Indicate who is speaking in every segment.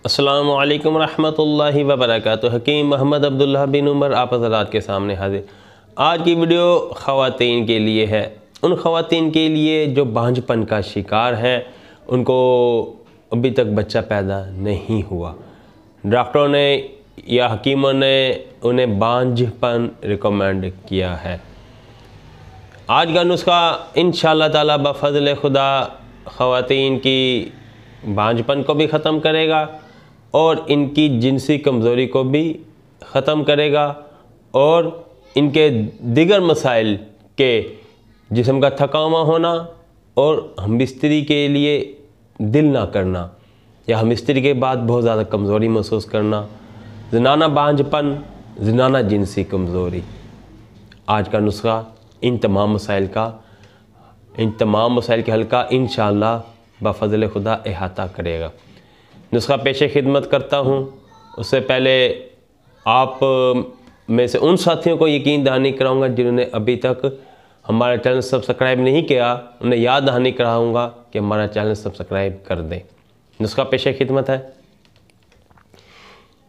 Speaker 1: अस्सलामु अलैकुम रहमतुल्लाहि व बरकातुहू। हकीम मोहम्मद अब्दुल्लाह बिन उमर आप हज़रात के सामने हाजिर। आज की वीडियो ख़वातीन के लिए है, उन ख़वातीन के लिए जो बांझपन का शिकार हैं, उनको अभी तक बच्चा पैदा नहीं हुआ। डॉक्टरों ने या हकीमों ने उन्हें बांझपन रिकमेंड किया है। आज का नुस्खा इंशाअल्लाह ताला बफ़ज़ल खुदा ख़वातीन की बांझपन को भी ख़त्म करेगा और इनकी जिनसी कमज़ोरी को भी ख़त्म करेगा और इनके दिगर मसाइल के जिस्म का थकावा होना और हमबिस्तरी के लिए दिल ना करना या हमबिस्तरी के बाद बहुत ज़्यादा कमज़ोरी महसूस करना, ज़नाना बांझपन, ज़नाना जिनसी कमज़ोरी। आज का नुस्खा इन तमाम मसाइल के हल का इंशाअल्लाह बफ़ज़ल खुदा अहाता करेगा। नुस्खा पेश खिदमत करता हूँ। उससे पहले आप में से उन साथियों को यकीन दहानी कराऊँगा जिन्होंने अभी तक हमारा चैनल सब्सक्राइब नहीं किया, उन्हें याद दहानी कराऊँगा कि हमारा चैनल सब्सक्राइब कर दें। नुस्खा पेश खिदमत है।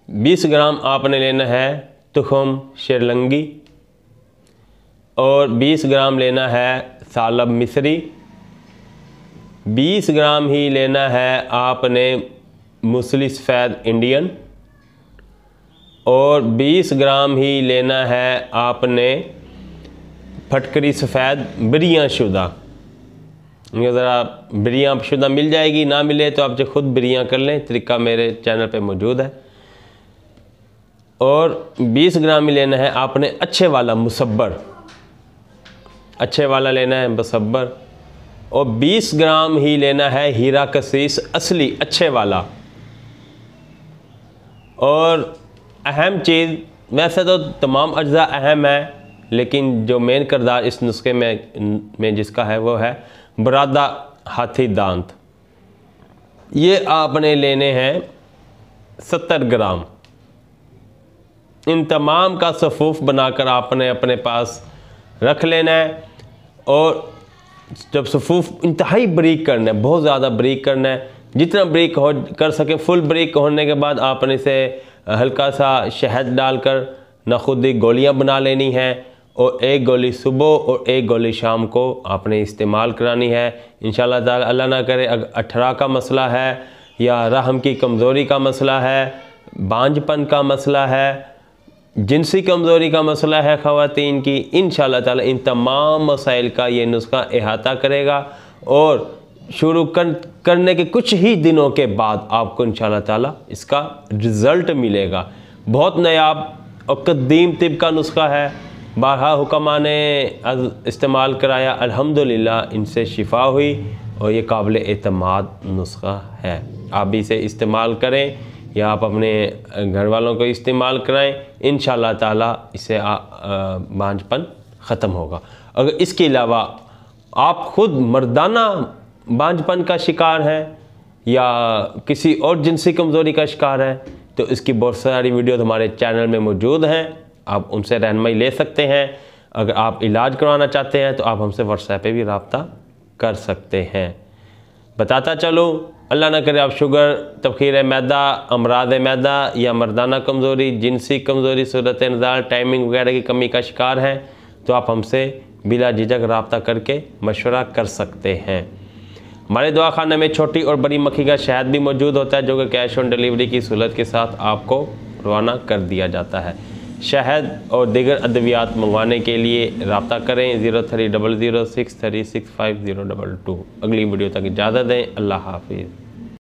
Speaker 1: 20 ग्राम आपने लेना है तुखम शेरलंगी और 20 ग्राम लेना है सालब मिस्री। 20 ग्राम ही लेना है आपने मूसली सफ़ेद इंडियन और 20 ग्राम ही लेना है आपने फटकरी सफ़ेद बिरियाँ शुदा। ज़रा बिरियाँ शुदा मिल जाएगी, ना मिले तो आप जो खुद बिरियाँ कर लें, तरीका मेरे चैनल पे मौजूद है। और 20 ग्राम ही लेना है आपने अच्छे वाला मुसब्बर, अच्छे वाला लेना है मुसब्बर। और 20 ग्राम ही लेना है हीरा कसीस असली अच्छे वाला। और अहम चीज़, वैसे तो तमाम अज्जा अहम है, लेकिन जो मेन किरदार इस नुस्खे में जिसका है वो है बरादा हाथी दांत। ये आपने लेने हैं 70 ग्राम। इन तमाम का सफ़ूफ बनाकर आपने अपने पास रख लेना है और जब सफ़ूफ इंतहाई बारीक करना है, बहुत ज़्यादा बारीक करना है, जितना बारीक हो कर सके। फुल बारीक होने के बाद आपने इसे हल्का सा शहद डालकर नखुदी गोलियां बना लेनी हैं और एक गोली सुबह और एक गोली शाम को आपने इस्तेमाल करानी है। इंशाअल्लाह ताला अल्लाह ना करे अगर 18 का मसला है या रहम की कमज़ोरी का मसला है, बांझपन का मसला है, जिनसी कमज़ोरी का मसला है ख़वातीन की, इंशाअल्लाह ताला इन तमाम मसाइल का ये नुस्खा अहाता करेगा और शुरू करने के कुछ ही दिनों के बाद आपको इंशाअल्लाह ताला इसका रिज़ल्ट मिलेगा। बहुत नायाब और कदीम तिब का नुस्खा है। बारहा हुक्मा ने इस्तेमाल कराया, अल्हम्दुलिल्लाह इनसे शिफा हुई और ये काबिल एतमाद नुस्खा है। आप भी इसे इस्तेमाल करें या आप अपने घर वालों को इस्तेमाल कराएं, इंशाअल्लाह ताला इससे बांझपन ख़त्म होगा। अगर इसके अलावा आप खुद मर्दाना बांझपन का शिकार हैं या किसी और जिनसी कमज़ोरी का शिकार हैं तो इसकी बहुत सारी वीडियोस हमारे चैनल में मौजूद हैं, आप उनसे रहनुमाई ले सकते हैं। अगर आप इलाज करवाना चाहते हैं तो आप हमसे व्हाट्सएप पे भी रब्ता कर सकते हैं। बताता चलो, अल्लाह ना करे आप शुगर, तबखीर मैदा, अमराद मैदा या मर्दाना कमज़ोरी, जिनसी कमज़ोरी, सूरत नज़ार, टाइमिंग वगैरह की कमी का शिकार हैं तो आप हमसे बिला झिझक रब्ता करके मशवरा कर सकते हैं। हमारे दवाखाने में छोटी और बड़ी मक्खी का शहद भी मौजूद होता है जो कि कैश ऑन डिलीवरी की सहूलत के साथ आपको रवाना कर दिया जाता है। शहद और दीगर अद्वियात मंगवाने के लिए रब्ता करें 03006365 022। अगली वीडियो तक इजाज़त दें। अल्लाह हाफिज़।